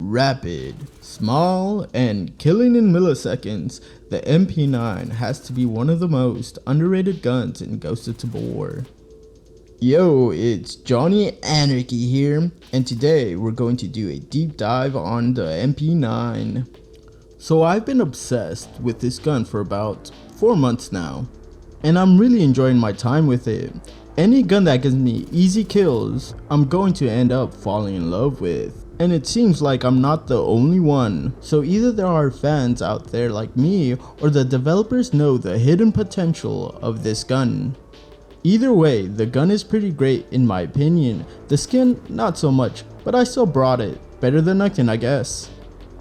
Rapid, small, and killing in milliseconds, the MP9 has to be one of the most underrated guns in Ghost of Tabor. Yo, it's Johnny Anarchy here, and today we're going to do a deep dive on the MP9. So I've been obsessed with this gun for about 4 months now, and I'm really enjoying my time with it. Any gun that gives me easy kills, I'm going to end up falling in love with. And it seems like I'm not the only one, so either there are fans out there like me, or the developers know the hidden potential of this gun. Either way, the gun is pretty great in my opinion. The skin, not so much, but I still brought it. Better than nothing, I guess.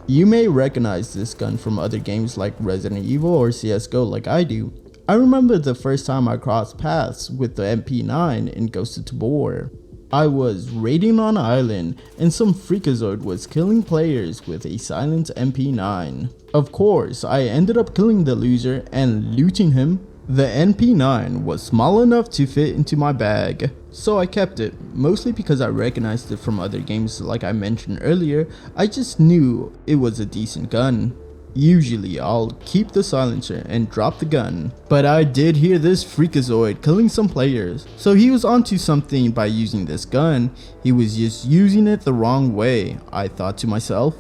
You may recognize this gun from other games like Resident Evil or CSGO like I do. I remember the first time I crossed paths with the MP9 in Ghost of Tabor. I was raiding on an island and some freakazoid was killing players with a silent MP9. Of course, I ended up killing the loser and looting him. The MP9 was small enough to fit into my bag, so I kept it, mostly because I recognized it from other games like I mentioned earlier. I just knew it was a decent gun. Usually I'll keep the silencer and drop the gun, but I did hear this freakazoid killing some players, so he was onto something by using this gun. He was just using it the wrong way, I thought to myself.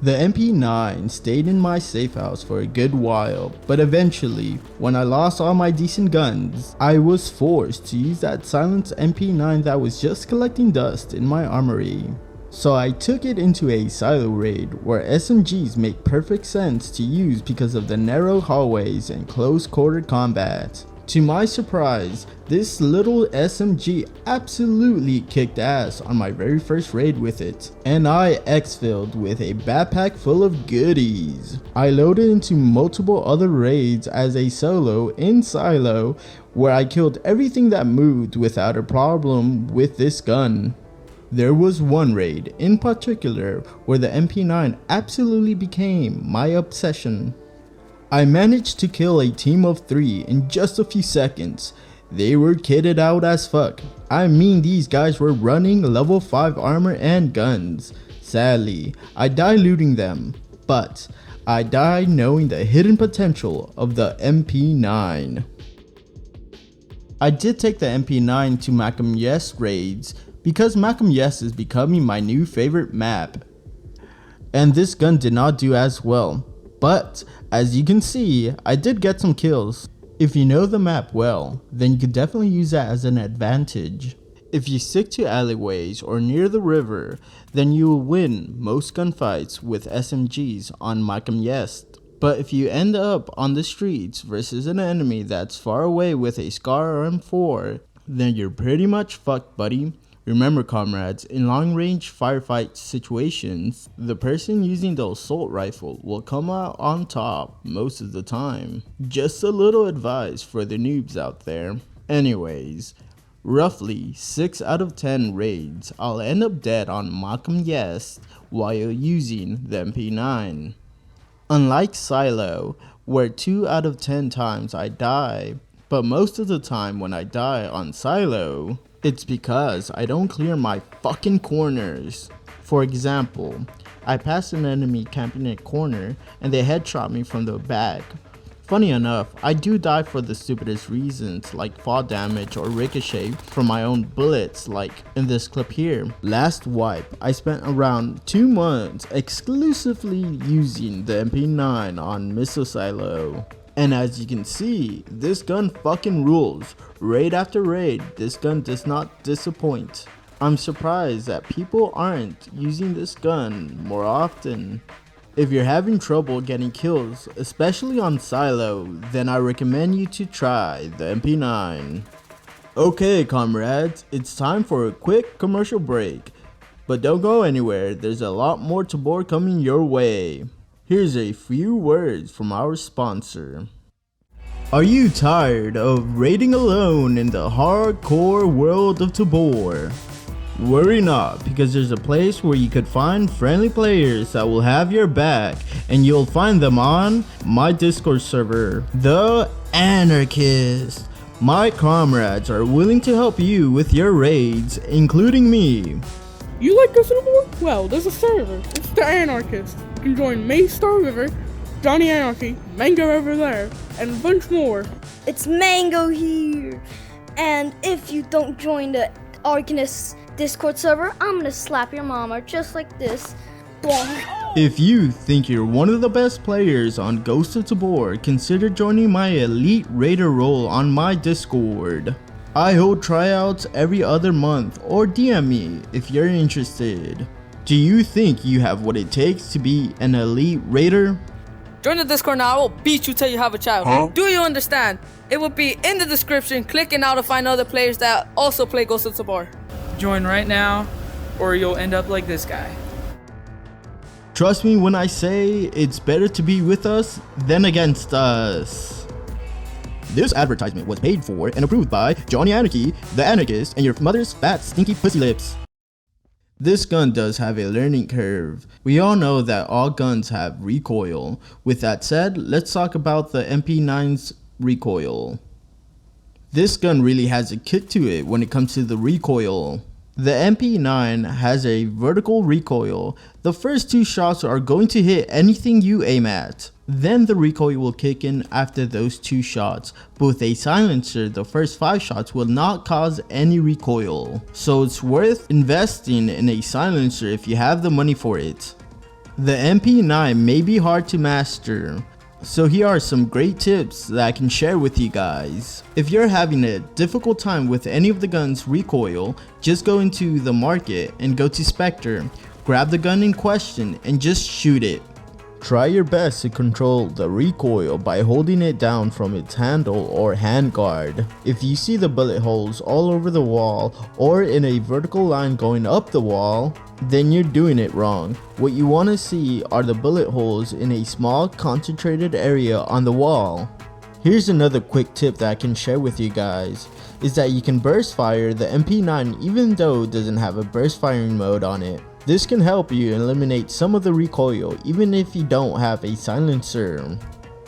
The MP9 stayed in my safe house for a good while, but eventually, when I lost all my decent guns, I was forced to use that silenced MP9 that was just collecting dust in my armory. So I took it into a silo raid where SMGs make perfect sense to use because of the narrow hallways and close quarter combat. To my surprise, this little SMG absolutely kicked ass on my very first raid with it, and I exfilled with a backpack full of goodies. I loaded into multiple other raids as a solo in silo where I killed everything that moved without a problem with this gun. There was one raid in particular where the MP9 absolutely became my obsession. I managed to kill a team of 3 in just a few seconds. They were kitted out as fuck. I mean, these guys were running level 5 armor and guns. Sadly, I died looting them, but I died knowing the hidden potential of the MP9. I did take the MP9 to Macam Yes raids, because Macam Yes is becoming my new favorite map. And this gun did not do as well. But, as you can see, I did get some kills. If you know the map well, then you could definitely use that as an advantage. If you stick to alleyways or near the river, then you will win most gunfights with SMGs on Macam Yes. But if you end up on the streets versus an enemy that's far away with a SCAR or M4, then you're pretty much fucked, buddy. Remember, comrades, in long-range firefight situations, the person using the assault rifle will come out on top most of the time. Just a little advice for the noobs out there. Anyways, roughly 6 out of 10 raids, I'll end up dead on Macam Yes while using the MP9. Unlike Silo, where 2 out of 10 times I die, but most of the time when I die on Silo, it's because I don't clear my fucking corners. For example, I passed an enemy camping in a corner and they headshot me from the back. Funny enough, I do die for the stupidest reasons like fall damage or ricochet from my own bullets like in this clip here. Last wipe, I spent around 2 months exclusively using the MP9 on Missile Silo. And as you can see, this gun fucking rules. Raid after raid, this gun does not disappoint. I'm surprised that people aren't using this gun more often. If you're having trouble getting kills, especially on Silo, then I recommend you to try the MP9. Okay comrades, it's time for a quick commercial break. But don't go anywhere, there's a lot more Tabor coming your way. Here's a few words from our sponsor. Are you tired of raiding alone in the hardcore world of Tabor? Worry not, because there's a place where you could find friendly players that will have your back, and you'll find them on my Discord server, The Anarchist. My comrades are willing to help you with your raids, including me. You like Ghost of Tabor? Well, there's a server. It's the Anarchist. You can join me, Star River, Johnny Anarchy, Mango over there, and a bunch more. It's Mango here. And if you don't join the Arcanist Discord server, I'm gonna slap your mama just like this. Bonk. If you think you're one of the best players on Ghost of Tabor, consider joining my Elite Raider role on my Discord. I hold tryouts every other month, or DM me if you're interested. Do you think you have what it takes to be an Elite Raider? Join the Discord now. I will beat you till you have a child. Huh? Do you understand? It will be in the description. Click it now to find other players that also play Ghost of Tabor. Join right now, or you'll end up like this guy. Trust me when I say it's better to be with us than against us. This advertisement was paid for and approved by Johnny Anarchy, the Anarchist, and your mother's fat stinky pussy lips. This gun does have a learning curve. We all know that all guns have recoil. With that said, let's talk about the MP9's recoil. This gun really has a kick to it when it comes to the recoil. The MP9 has a vertical recoil. The first 2 shots are going to hit anything you aim at. Then the recoil will kick in after those 2 shots. But with a silencer, the first 5 shots will not cause any recoil. So it's worth investing in a silencer if you have the money for it. The MP9 may be hard to master. So here are some great tips that I can share with you guys. If you're having a difficult time with any of the gun's recoil, just go into the market and go to Spectre, grab the gun in question and just shoot it. Try your best to control the recoil by holding it down from its handle or handguard. If you see the bullet holes all over the wall or in a vertical line going up the wall, then you're doing it wrong. What you want to see are the bullet holes in a small concentrated area on the wall. Here's another quick tip that I can share with you guys, is that you can burst fire the MP9 even though it doesn't have a burst firing mode on it. This can help you eliminate some of the recoil even if you don't have a silencer.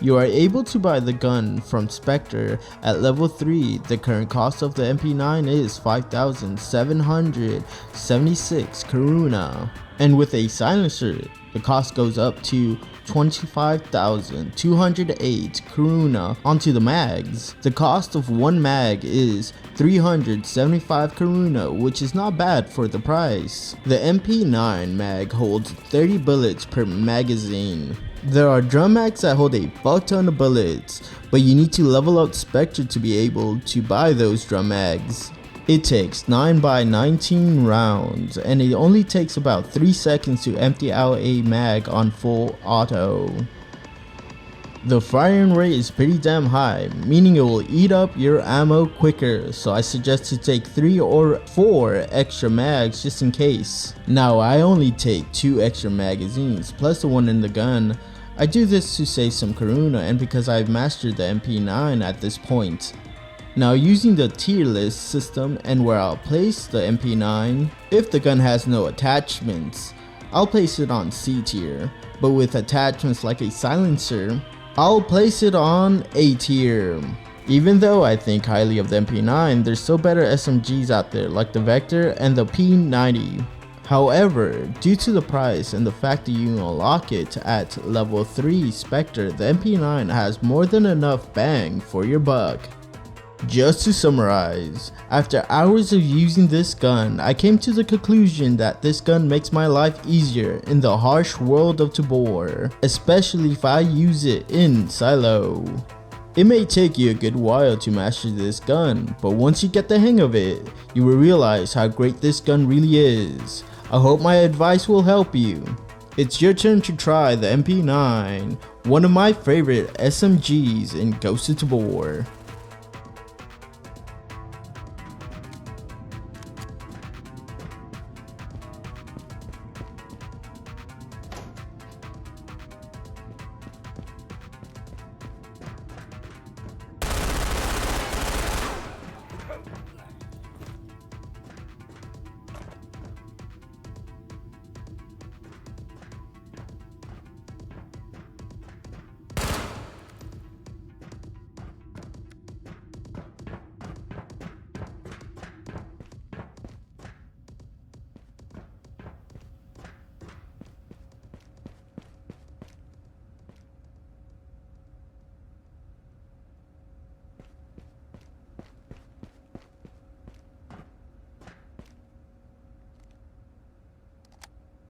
You are able to buy the gun from Spectre at level 3. The current cost of the MP9 is 5,776 Karuna. And with a silencer, the cost goes up to 25,208 Karuna onto the mags. The cost of one mag is 375 Karuna, which is not bad for the price. The MP9 mag holds 30 bullets per magazine. There are drum mags that hold a buck ton of bullets, but you need to level up Spectre to be able to buy those drum mags. It takes 9x19 rounds, and it only takes about 3 seconds to empty out a mag on full auto. The firing rate is pretty damn high, meaning it will eat up your ammo quicker, so I suggest to take 3 or 4 extra mags just in case. Now I only take 2 extra magazines plus the one in the gun. I do this to save some Karuna and because I've mastered the MP9 at this point. Now using the tier list system and where I'll place the MP9, if the gun has no attachments, I'll place it on C tier, but with attachments like a silencer, I'll place it on A tier. Even though I think highly of the MP9, there's still better SMGs out there like the Vector and the P90. However, due to the price and the fact that you unlock it at level 3 Spectre, the MP9 has more than enough bang for your buck. Just to summarize, after hours of using this gun, I came to the conclusion that this gun makes my life easier in the harsh world of Tabor, especially if I use it in silo. It may take you a good while to master this gun, but once you get the hang of it, you will realize how great this gun really is. I hope my advice will help you. It's your turn to try the MP9, one of my favorite SMGs in Ghost of Tabor.